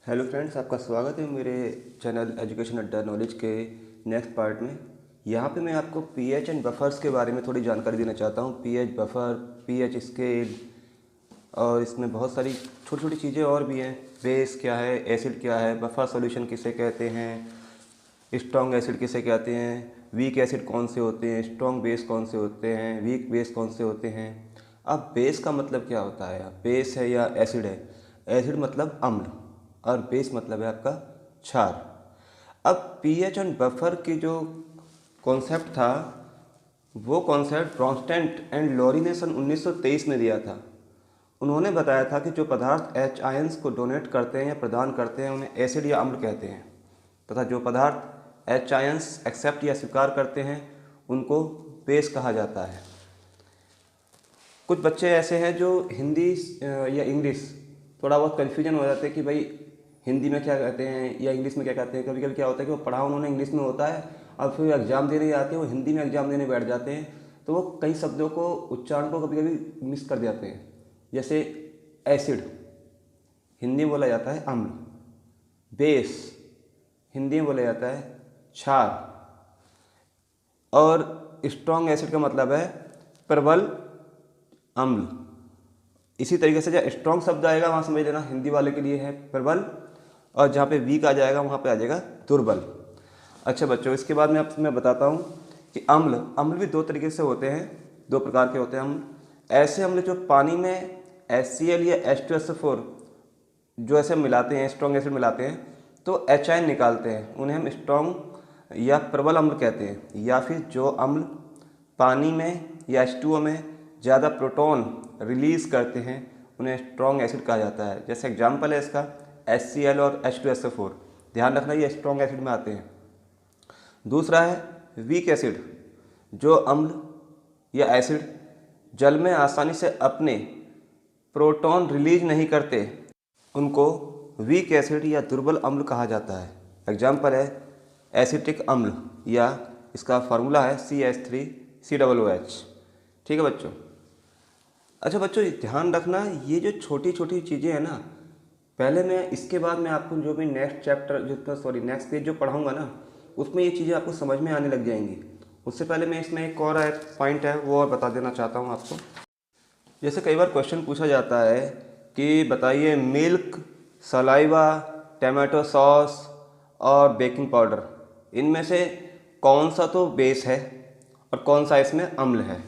Hello friends, आपका स्वागत है मेरे चैनल एजुकेशन अड्डा नॉलेज के नेक्स्ट पार्ट में। यहाँ पे मैं आपको पीएच एंड बफर्स के बारे में थोड़ी जानकारी देना चाहता हूँ। पीएच बफर, पीएच स्केल और इसमें बहुत सारी छोटी छोटी चीज़ें और भी हैं। बेस क्या है, एसिड क्या है, बफर सॉल्यूशन किसे कहते हैं, स्ट्रॉन्ग एसिड किसे कहते हैं, वीक एसिड कौन से होते हैं, स्ट्रॉन्ग बेस कौन से होते हैं, वीक बेस कौन से होते हैं। अब बेस का मतलब क्या होता है, बेस है या एसिड है। एसिड मतलब अम्ल और बेस मतलब है आपका क्षार। अब पीएच एंड बफर की जो कॉन्सेप्ट था, वो कॉन्सेप्ट ब्रॉन्स्टेड एंड लॉरी ने सन 1923 में दिया था। उन्होंने बताया था कि जो पदार्थ एच आयंस को डोनेट करते हैं या प्रदान करते हैं उन्हें एसिड या अम्ल कहते हैं, तथा जो पदार्थ एच आयंस एक्सेप्ट या स्वीकार करते हैं उनको बेस कहा जाता है। कुछ बच्चे ऐसे हैं जो हिंदी या इंग्लिश थोड़ा बहुत कन्फ्यूजन हो जाते हैं कि भाई हिंदी में क्या कहते हैं या इंग्लिश में क्या कहते हैं। कभी कभी क्या होता है कि वो पढ़ा उन्होंने इंग्लिश में होता है और फिर एग्ज़ाम देने आते हैं, वो हिंदी में एग्ज़ाम देने बैठ जाते हैं, तो वो कई शब्दों को, उच्चारण को कभी कभी मिस कर जाते हैं। जैसे एसिड हिंदी में बोला जाता है अम्ल, बेस हिंदी में बोला जाता है क्षार, और स्ट्रॉन्ग एसिड का मतलब है प्रबल अम्ल। इसी तरीके से जहाँ स्ट्रॉन्ग शब्द आएगा वहाँ समझ लेना हिंदी वाले के लिए है प्रबल, और जहाँ पे वीक आ जाएगा वहाँ पे आ जाएगा दुर्बल। अच्छा बच्चों, इसके बाद मैं बताता हूँ कि अम्ल भी दो तरीके से होते हैं, दो प्रकार के होते हैं अम्ल। ऐसे अम्ल जो पानी में HCl या H2SO4 जो ऐसे मिलाते हैं, स्ट्रॉन्ग एसिड मिलाते हैं तो एच आयन निकालते हैं, उन्हें हम स्ट्रॉन्ग या प्रबल अम्ल कहते हैं। या फिर जो अम्ल पानी में या H2O में ज़्यादा प्रोटॉन रिलीज़ करते हैं उन्हें स्ट्रॉन्ग एसिड कहा जाता है। जैसे एग्जाम्पल है इसका HCl और H2SO4। ध्यान रखना ये स्ट्रॉन्ग एसिड में आते हैं। दूसरा है वीक एसिड। जो अम्ल या एसिड जल में आसानी से अपने प्रोटॉन रिलीज नहीं करते उनको वीक एसिड या दुर्बल अम्ल कहा जाता है। एग्जाम्पल है एसिटिक अम्ल, या इसका फार्मूला है CH3COOH। ठीक है बच्चों। अच्छा बच्चों, ध्यान रखना ये जो छोटी छोटी चीज़ें हैं ना, पहले मैं इसके बाद मैं आपको जो भी नेक्स्ट पेज जो पढ़ाऊँगा ना, उसमें ये चीज़ें आपको समझ में आने लग जाएंगी। उससे पहले मैं इसमें एक और पॉइंट है वो और बता देना चाहता हूँ आपको। जैसे कई बार क्वेश्चन पूछा जाता है कि बताइए मिल्क, सलाइवा, टमाटो सॉस और बेकिंग पाउडर, इनमें से कौन सा तो बेस है और कौन सा इसमें अम्ल है।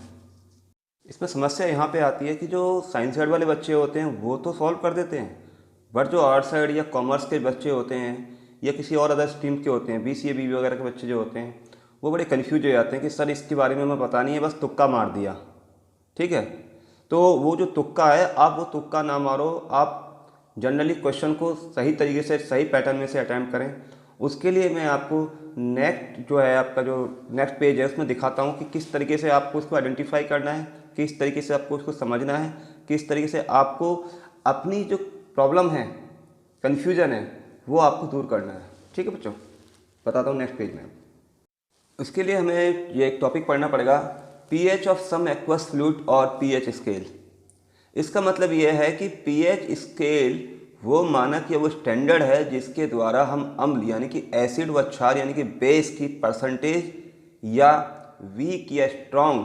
इसमें समस्या यहाँ पे आती है कि जो साइंस साइड वाले बच्चे होते हैं वो तो सॉल्व कर देते हैं, बट जो आर्ट साइड या कॉमर्स के बच्चे होते हैं या किसी और अदर स्ट्रीम के होते हैं, BCA BB वगैरह के बच्चे जो होते हैं, वो बड़े कन्फ्यूज हो जाते हैं कि सर इसके बारे में हमें पता नहीं है, बस तुक्का मार दिया। ठीक है, तो वो जो तुक्का है, आप वो तुक्का ना मारो, आप जनरली क्वेश्चन को सही तरीके से सही पैटर्न में से अटैम्प्ट करें। उसके लिए मैं आपको नेक्स्ट जो है आपका जो नेक्स्ट पेज है उसमें दिखाता हूँ कि किस तरीके से आपको उसको आइडेंटिफाई करना है, किस तरीके से आपको उसको समझना है, किस तरीके से आपको अपनी जो प्रॉब्लम है, कन्फ्यूजन है, वो आपको दूर करना है। ठीक है बच्चों, बताता हूँ नेक्स्ट पेज में। उसके लिए हमें ये एक टॉपिक पढ़ना पड़ेगा, pH of some aqueous fluid और पीएच स्केल। इसका मतलब ये है कि पीएच स्केल वो मानक या वो स्टैंडर्ड है जिसके द्वारा हम अम्ल यानी कि एसिड व क्षार यानी कि बेस की परसेंटेज या वीक या स्ट्रॉन्ग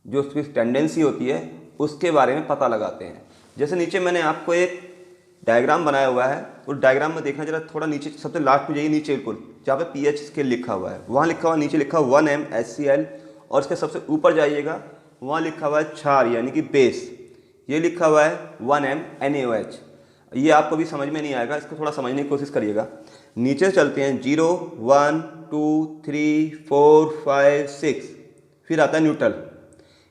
जो उसकी टेंडेंसी होती है उसके बारे में पता लगाते हैं। जैसे नीचे मैंने आपको एक डायग्राम बनाया हुआ है, उस डायग्राम में देखना जरा, थोड़ा नीचे सबसे लास्ट में जाइए, नीचे बिल्कुल जहाँ पे पीएच स्केल लिखा हुआ है वहाँ लिखा हुआ, नीचे लिखा हुआ 1M HCl, और इसके सबसे ऊपर जाइएगा वहाँ लिखा हुआ है क्षार यानी कि बेस, ये लिखा हुआ है 1M NaOH। ये आपको भी समझ में नहीं आएगा, इसको थोड़ा समझने की कोशिश करिएगा। नीचे चलते हैं 0 1 2 3 4 5 6, फिर आता है न्यूट्रल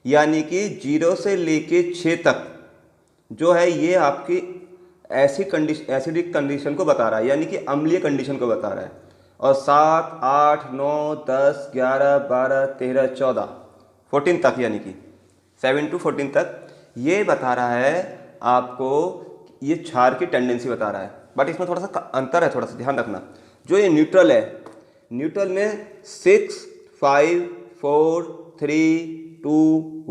यानी कि 0 से लेके 6 तक जो है ये आपकी एसिडिक कंडीशन को बता रहा है यानी कि अम्लीय कंडीशन को बता रहा है। और 7 8 9 10 11 12 13 14 14 तक यानी कि 7 to 14 तक ये बता रहा है आपको, ये क्षार की टेंडेंसी बता रहा है। बट इसमें थोड़ा सा अंतर है, थोड़ा सा ध्यान रखना। जो ये न्यूट्रल है, न्यूट्रल में 6 5 4 3 2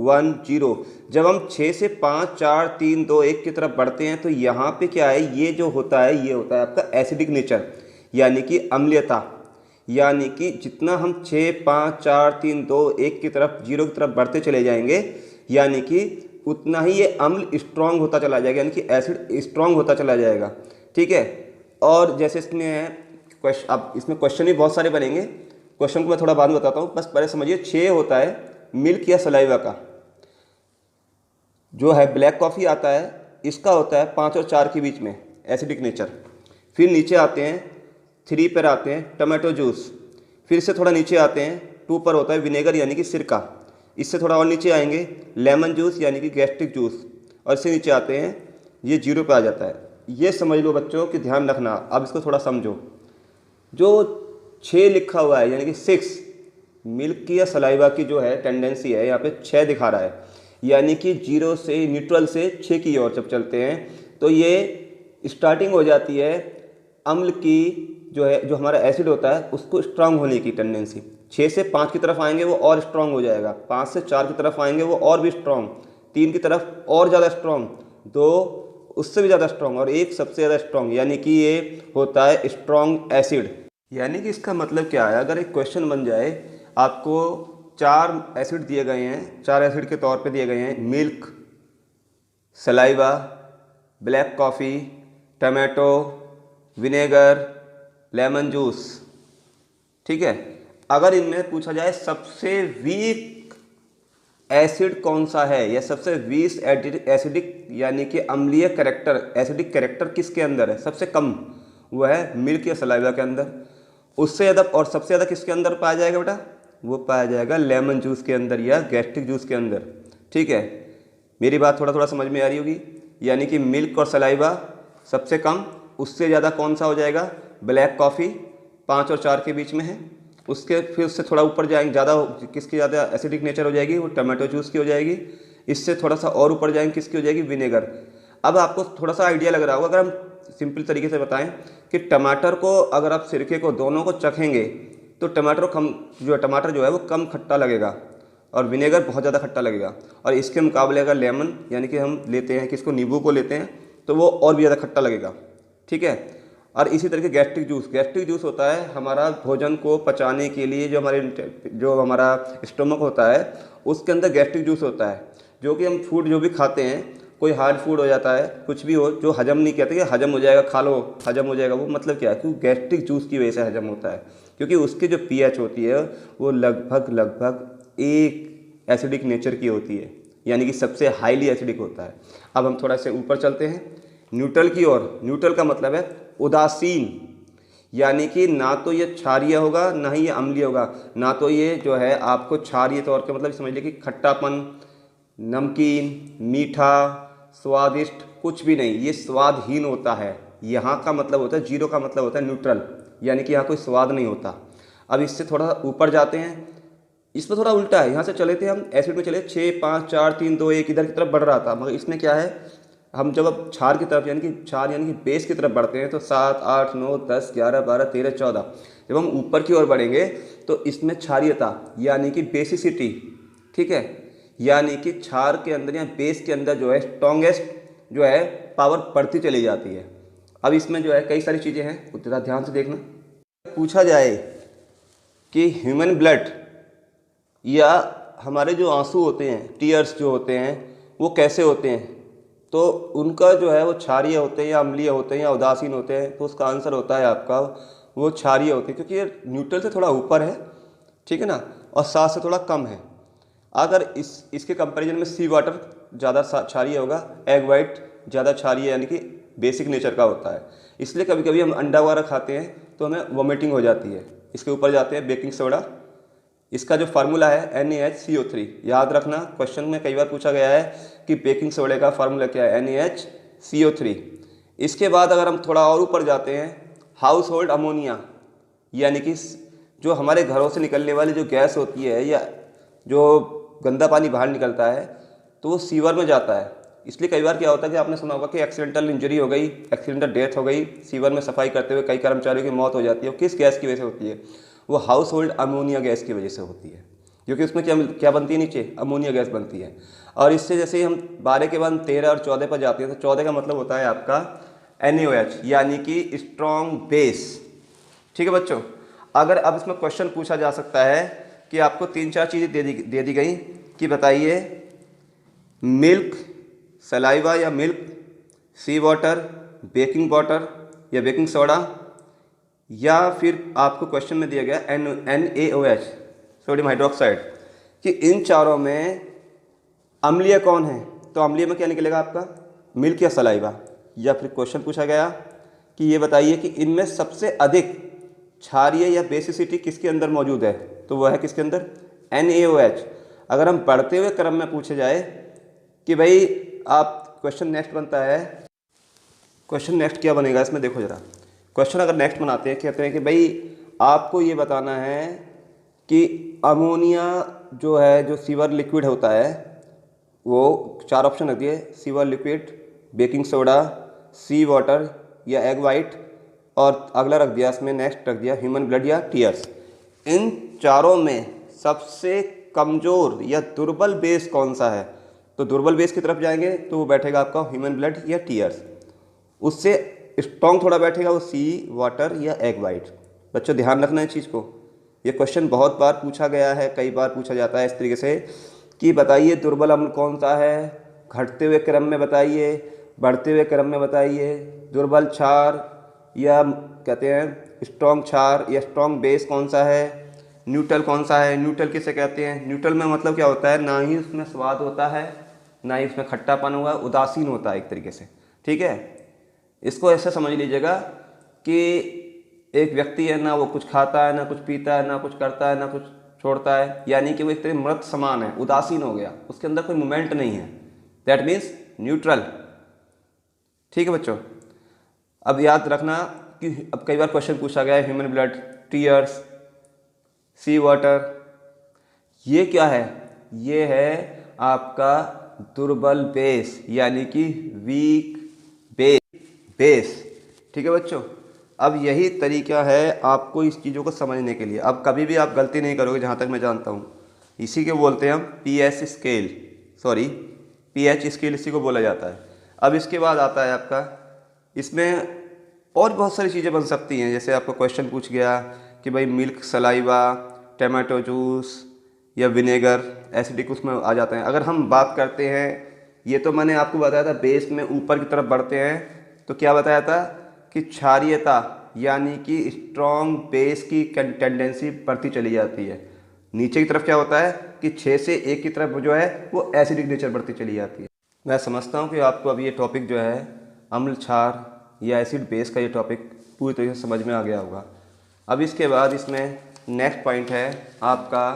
1 0। जब हम 6 से 5 4 3 2 1 की तरफ बढ़ते हैं तो यहाँ पे क्या है, ये जो होता है ये होता है आपका एसिडिक नेचर, यानी कि अम्लीयता। यानी कि जितना हम 6 5 4 3 2 1 की तरफ 0 की तरफ बढ़ते चले जाएंगे, यानी कि उतना ही ये अम्ल स्ट्रांग होता चला जाएगा, यानी कि एसिड स्ट्रांग होता चला जाएगा। ठीक है। और जैसे इसमें अब इसमें क्वेश्चन भी बहुत सारे बनेंगे, क्वेश्चन को मैं थोड़ा बाद में बताता हूँ, बस पहले समझिए। 6 होता है मिल्क या सलाइवा का, जो है ब्लैक कॉफ़ी आता है, इसका होता है 5 और 4 के बीच में एसिडिक नेचर। फिर नीचे आते हैं 3 पर आते हैं टमाटो जूस, फिर से थोड़ा नीचे आते हैं 2 पर होता है विनेगर यानी कि सिरका, इससे थोड़ा और नीचे आएंगे लेमन जूस यानी कि गैस्ट्रिक जूस, और इससे नीचे आते हैं ये 0 पे आ जाता है। ये समझ लो बच्चों कि ध्यान रखना। अब इसको थोड़ा समझो, जो 6 लिखा हुआ है यानी कि 6 मिल्क की या सलाइवा की जो है टेंडेंसी है, यहाँ पे 6 दिखा रहा है, यानी कि 0 से न्यूट्रल से 6 की ओर जब चलते हैं तो ये स्टार्टिंग हो जाती है अम्ल की, जो है जो हमारा एसिड होता है उसको स्ट्रांग होने की टेंडेंसी। 6 से 5 की तरफ आएंगे वो और स्ट्रांग हो जाएगा, 5 से 4 की तरफ आएंगे वो और भी स्ट्रांग, 3 की तरफ और ज़्यादा स्ट्रांग, 2 उससे भी ज़्यादा स्ट्रांग, और 1 सबसे ज़्यादा स्ट्रांग, यानी कि ये होता है स्ट्रांग एसिड। यानी कि इसका मतलब क्या है, अगर एक क्वेश्चन बन जाए, आपको 4 एसिड दिए गए हैं, 4 एसिड के तौर पे दिए गए हैं, milk, saliva, black coffee, tomato, vinegar, lemon juice. ठीक है। अगर इनमें पूछा जाए सबसे वीक एसिड कौन सा है, या सबसे वीक एसिडिक यानी कि अम्लीय कैरेक्टर, एसिडिक कैरेक्टर किसके अंदर है, सबसे कम, वो है मिल्क या सलाइवा के अंदर। उससे ज़्यादा और सबसे ज़्यादा किसके अंदर पाया जाएगा बेटा, वो पाया जाएगा लेमन जूस के अंदर या गैस्ट्रिक जूस के अंदर। ठीक है। मेरी बात थोड़ा थोड़ा समझ में आ रही होगी। यानी कि मिल्क और सलाइवा सबसे कम, उससे ज़्यादा कौन सा हो जाएगा, ब्लैक कॉफ़ी 5 और 4 के बीच में है। उसके फिर उससे थोड़ा ऊपर जाएंगे, ज़्यादा किसकी ज़्यादा एसिडिक नेचर हो जाएगी, वो टमाटो जूस की हो जाएगी। इससे थोड़ा सा और ऊपर जाएंगे, किसकी हो जाएगी, विनेगर। अब आपको थोड़ा सा आइडिया लग रहा होगा, अगर हम सिंपल तरीके से बताएं कि टमाटर को अगर आप सिरके को दोनों को चखेंगे तो टमाटर जो है वो कम खट्टा लगेगा और विनेगर बहुत ज़्यादा खट्टा लगेगा। और इसके मुकाबले अगर लेमन यानी कि हम लेते हैं किसको, नींबू को लेते हैं, तो वो और भी ज़्यादा खट्टा लगेगा। ठीक है। और इसी तरीके गैस्ट्रिक जूस होता है हमारा भोजन को पचाने के लिए, जो हमारा स्टोमक होता है उसके अंदर गैस्ट्रिक जूस होता है, जो कि हम फूड जो भी खाते हैं, कोई हार्ड फूड हो जाता है, कुछ भी हो जो हजम नहीं कहते कि हजम हो जाएगा, खा लो हजम हो जाएगा, वो मतलब क्या है, क्योंकि गैस्ट्रिक जूस की वजह से हजम होता है, क्योंकि उसकी जो पीएच होती है वो लगभग 1 एसिडिक नेचर की होती है, यानी कि सबसे हाईली एसिडिक होता है। अब हम थोड़ा से ऊपर चलते हैं न्यूट्रल की ओर। न्यूट्रल का मतलब है उदासीन, यानी कि ना तो ये क्षारीय होगा ना ही ये अम्लीय होगा, ना तो ये जो है आपको क्षारीय तौर पे, मतलब समझ लीजिए कि खट्टापन, नमकीन, मीठा, स्वादिष्ट, कुछ भी नहीं, ये स्वादहीन होता है। यहाँ का मतलब होता है, 0 का मतलब होता है न्यूट्रल, यानी कि यहाँ कोई स्वाद नहीं होता। अब इससे थोड़ा ऊपर जाते हैं, इसमें थोड़ा उल्टा है, यहाँ से चले थे हम एसिड में चले 6 5 4 3 2 1 इधर की तरफ बढ़ रहा था, मगर इसमें क्या है, हम जब अब क्षार की तरफ यानी कि बेस की तरफ बढ़ते हैं तो 7 8 9 10 11 12 13 14, जब हम ऊपर की ओर बढ़ेंगे तो इसमें क्षारीयता यानी कि बेसिसिटी, ठीक है, यानी कि क्षार के अंदर या बेस के अंदर जो है स्ट्रॉन्गेस्ट जो है पावर बढ़ती चली जाती है। अब इसमें जो है कई सारी चीज़ें हैं, उतना ध्यान से देखना। पूछा जाए कि ह्यूमन ब्लड या हमारे जो आंसू होते हैं, टीयर्स जो होते हैं, वो कैसे होते हैं, तो उनका जो है वो क्षारीय होते हैं या अम्लीय होते हैं या उदासीन होते हैं, तो उसका आंसर होता है आपका वो क्षारीय होते हैं, क्योंकि ये न्यूट्रल से थोड़ा ऊपर है, ठीक है ना, और 7 से थोड़ा कम है। अगर इसके कंपैरिजन में सी वाटर ज़्यादा क्षारीय होगा, एग वाइट ज़्यादा क्षारीय यानी कि बेसिक नेचर का होता है, इसलिए कभी कभी हम अंडा वगैरह खाते हैं तो हमें वोमिटिंग हो जाती है। इसके ऊपर जाते हैं बेकिंग सोडा, इसका जो फार्मूला है NaHCO3, याद रखना क्वेश्चन में कई बार पूछा गया है कि बेकिंग सोडे का फार्मूला क्या है, NaHCO3। इसके बाद अगर हम थोड़ा और ऊपर जाते हैं हाउस होल्ड अमोनिया, यानी कि जो हमारे घरों से निकलने वाली जो गैस होती है या जो गंदा पानी बाहर निकलता है तो वो सीवर में जाता है। इसलिए कई बार क्या होता है कि आपने सुना होगा कि एक्सीडेंटल इंजरी हो गई, एक्सीडेंटल डेथ हो गई, सीवर में सफाई करते हुए कई कर्मचारियों की मौत हो जाती है। वो किस गैस की वजह से होती है, वो हाउस होल्ड अमोनिया गैस की वजह से होती है। क्योंकि उसमें क्या क्या बनती है, नीचे अमोनिया गैस बनती है। और इससे जैसे ही हम 12 के बाद 13 और 14 पर जाते हैं तो 14 का मतलब होता है आपका NaOH यानी कि स्ट्रॉन्ग बेस। ठीक है बच्चों, अगर अब इसमें क्वेश्चन पूछा जा सकता है कि आपको 3-4 चीज़ें दे दी गई कि बताइए मिल्क, सलाइवा या मिल्क, सी वाटर, बेकिंग पाउडर या बेकिंग सोडा, या फिर आपको क्वेश्चन में दिया गया NaOH सोडियम हाइड्रोक्साइड, कि इन चारों में अम्लीय कौन है। तो अम्लीय में क्या निकलेगा आपका, मिल्क या सलाइवा। या फिर क्वेश्चन पूछा गया कि ये बताइए कि इनमें सबसे अधिक क्षारीय या बेसिसिटी किसके अंदर मौजूद है, तो वह है किसके अंदर, NaOH। अगर हम बढ़ते हुए क्रम में पूछे जाए कि भाई आप क्वेश्चन नेक्स्ट बनता है, क्वेश्चन नेक्स्ट क्या बनेगा इसमें, देखो जरा क्वेश्चन अगर नेक्स्ट बनाते हैं, कहते हैं कि भाई आपको ये बताना है कि अमोनिया जो है, जो सीवर लिक्विड होता है, वो 4 ऑप्शन रख दिए, सीवर लिक्विड, बेकिंग सोडा, सी वाटर या एग वाइट, और अगला रख दिया इसमें नेक्स्ट रख दिया ह्यूमन ब्लड या टीयर्स। इन चारों में सबसे कमज़ोर या दुर्बल बेस कौन सा है, तो दुर्बल बेस की तरफ जाएंगे तो वो बैठेगा आपका ह्यूमन ब्लड या टीयर्स। उससे स्ट्रॉन्ग थोड़ा बैठेगा वो सी वाटर या एग वाइट। बच्चों ध्यान रखना है चीज़ को, ये क्वेश्चन बहुत बार पूछा गया है, कई बार पूछा जाता है इस तरीके से कि बताइए दुर्बल अम्ल कौन सा है, घटते हुए क्रम में बताइए, बढ़ते हुए क्रम में बताइए, दुर्बल क्षार या कहते हैं स्ट्रॉन्ग क्षार या स्ट्रॉन्ग बेस कौन सा है, न्यूट्रल कौन सा है। न्यूट्रल किसे कहते हैं, न्यूट्रल में मतलब क्या होता है, ना ही उसमें स्वाद होता है ना ही उसमें खट्टापन हुआ, उदासीन होता है एक तरीके से। ठीक है, इसको ऐसे समझ लीजिएगा कि एक व्यक्ति है ना, वो कुछ खाता है ना कुछ पीता है ना कुछ करता है ना कुछ छोड़ता है, यानी कि वो एक तरह मृत समान है, उदासीन हो गया, उसके अंदर कोई मूवमेंट नहीं है, दैट मीन्स न्यूट्रल। ठीक है बच्चों, अब याद रखना कि अब कई बार क्वेश्चन पूछा गया है ह्यूमन ब्लड, टीयर्स, सी वाटर, ये क्या है, ये है आपका दुर्बल बेस यानी कि वीक बेस। ठीक है बच्चों, अब यही तरीका है आपको इस चीज़ों को समझने के लिए। अब कभी भी आप गलती नहीं करोगे जहाँ तक मैं जानता हूँ, इसी के बोलते हैं हम pH scale, sorry pH scale इसी को बोला जाता है। अब इसके बाद आता है आपका, इसमें और बहुत सारी चीज़ें बन सकती हैं, जैसे आपको क्वेश्चन पूछ गया कि भाई मिल्क, सलाइवा, टमाटो जूस या विनेगर, एसिडिक उसमें आ जाते हैं। अगर हम बात करते हैं, ये तो मैंने आपको बताया था बेस में ऊपर की तरफ बढ़ते हैं, तो क्या बताया था कि क्षारीयता यानी कि स्ट्रॉन्ग बेस की टेंडेंसी बढ़ती चली जाती है। नीचे की तरफ क्या होता है कि 6 से 1 की तरफ जो है वो एसिडिक नेचर बढ़ती चली जाती है। मैं समझता हूँ कि आपको अब ये टॉपिक जो है अम्ल क्षार या एसिड बेस का ये टॉपिक पूरी तरीके से समझ में आ गया होगा। अब इसके बाद इसमें नेक्स्ट पॉइंट है आपका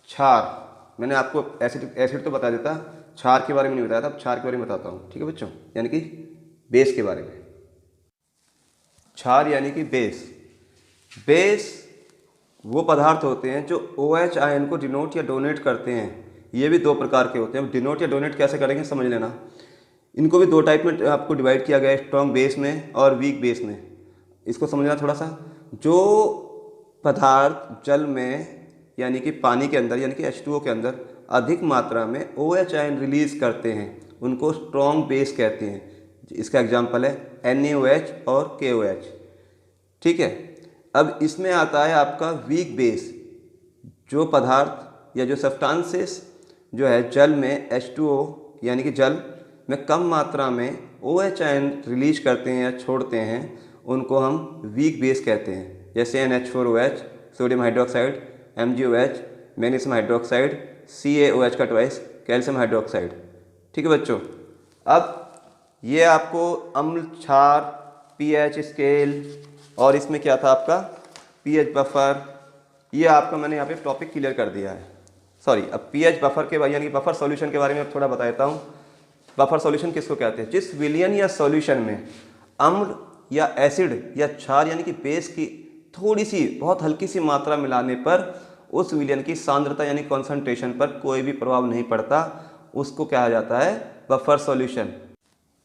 क्षार। मैंने आपको एसिड तो बता देता, क्षार के बारे में नहीं बताया था, अब क्षार के बारे में बताता हूँ। ठीक है बच्चों, यानी कि बेस के बारे में। क्षार यानी कि बेस वो पदार्थ होते हैं जो OH आयन को डिनोट या डोनेट करते हैं। ये भी 2 प्रकार के होते हैं। डिनोट या डोनेट कैसे करेंगे समझ लेना। इनको भी 2 टाइप में आपको डिवाइड किया गया है, स्ट्रॉन्ग बेस में और वीक बेस में। इसको समझना थोड़ा सा। जो पदार्थ जल में यानी कि पानी के अंदर यानी कि H2O के अंदर अधिक मात्रा में OH आयन रिलीज करते हैं उनको स्ट्रॉन्ग बेस कहते हैं। इसका एग्जाम्पल है NaOH और KOH। ठीक है, अब इसमें आता है आपका वीक बेस। जो पदार्थ या जो सब्सटेंसेस जो है जल में H2O यानी कि जल में कम मात्रा में OH आयन रिलीज करते हैं या छोड़ते हैं, उनको हम वीक बेस कहते हैं। जैसे NH4OH sodium hydroxide, MgOH magnesium hydroxide, CaOH का ट्वाइस कैल्शियम हाइड्रोक्साइड। ठीक है बच्चों, अब ये आपको अम्ल, क्षार, पीएच स्केल और इसमें क्या था आपका पीएच बफर, ये आपका मैंने यहाँ पे टॉपिक क्लियर कर दिया है। सॉरी, अब पीएच बफर के यानी कि बफर सॉल्यूशन के बारे में थोड़ा बता देता हूँ। बफर सॉल्यूशन किसको कहते हैं? जिस विलयन या सॉल्यूशन में अम्ल या एसिड या क्षार यानी कि बेस की थोड़ी सी बहुत हल्की सी मात्रा मिलाने पर उस विलयन की सांद्रता यानी कॉन्सेंट्रेशन पर कोई भी प्रभाव नहीं पड़ता, उसको कहा जाता है बफर सॉल्यूशन।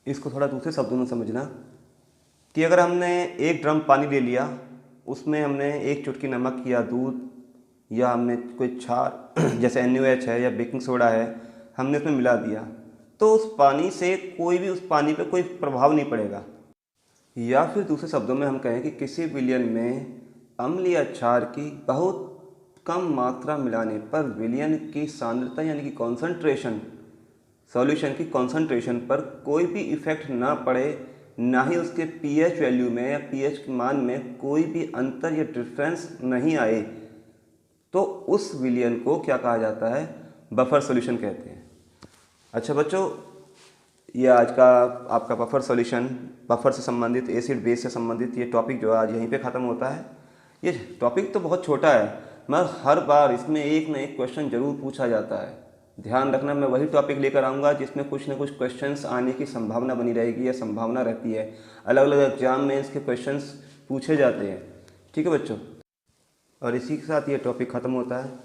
इसको थोड़ा दूसरे शब्दों में समझना कि अगर हमने 1 ड्रम पानी ले लिया, उसमें हमने 1 चुटकी नमक या दूध या हमने कोई क्षार जैसे NaOH है या बेकिंग सोडा है, हमने उसमें मिला दिया, तो उस पानी से उस पानी पे कोई प्रभाव नहीं पड़ेगा। या फिर दूसरे शब्दों में हम कहें कि किसी विलयन में अम्ल या क्षार की बहुत कम मात्रा मिलाने पर विलयन की सांद्रता यानी कि कॉन्सेंट्रेशन, सॉल्यूशन की कॉन्सेंट्रेशन पर कोई भी इफेक्ट ना पड़े, ना ही उसके pH वैल्यू में या pH मान में कोई भी अंतर या डिफरेंस नहीं आए, तो उस विलयन को क्या कहा जाता है? बफर सॉल्यूशन कहते हैं। अच्छा बच्चों, ये आज का आपका बफर सॉल्यूशन, बफर से संबंधित, एसिड बेस से संबंधित ये टॉपिक जो आज यहीं पे ख़त्म होता है। ये टॉपिक तो बहुत छोटा है, मगर हर बार इसमें एक ना एक क्वेश्चन जरूर पूछा जाता है। ध्यान रखना, मैं वही टॉपिक लेकर आऊँगा जिसमें कुछ ना कुछ क्वेश्चंस आने की संभावना बनी रहेगी या संभावना रहती है। अलग अलग एग्जाम में इसके क्वेश्चंस पूछे जाते हैं। ठीक है बच्चों, और इसी के साथ ये टॉपिक ख़त्म होता है।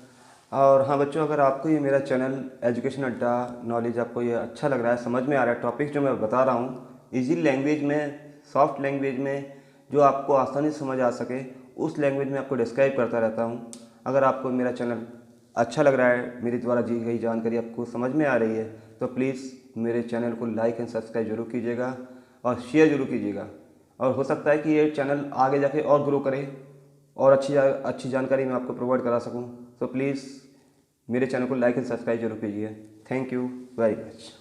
और हाँ बच्चों, अगर आपको ये मेरा चैनल एजुकेशन अड्डा नॉलेज आपको ये अच्छा लग रहा है, समझ में आ रहा है, टॉपिक जो मैं बता रहा हूँ इजी लैंग्वेज में, सॉफ्ट लैंग्वेज में, जो आपको आसानी से समझ आ सके, उस लैंग्वेज में आपको डिस्क्राइब करता रहता हूँ। अगर आपको मेरा चैनल अच्छा लग रहा है, मेरे द्वारा दी गई जानकारी आपको समझ में आ रही है, तो प्लीज़ मेरे चैनल को लाइक एंड सब्सक्राइब जरूर कीजिएगा और शेयर जरूर कीजिएगा। और हो सकता है कि ये चैनल आगे जाके और ग्रो करे और अच्छी जानकारी मैं आपको प्रोवाइड करा सकूं। तो प्लीज़ मेरे चैनल को लाइक एंड सब्सक्राइब जरूर कीजिए। Thank you very much.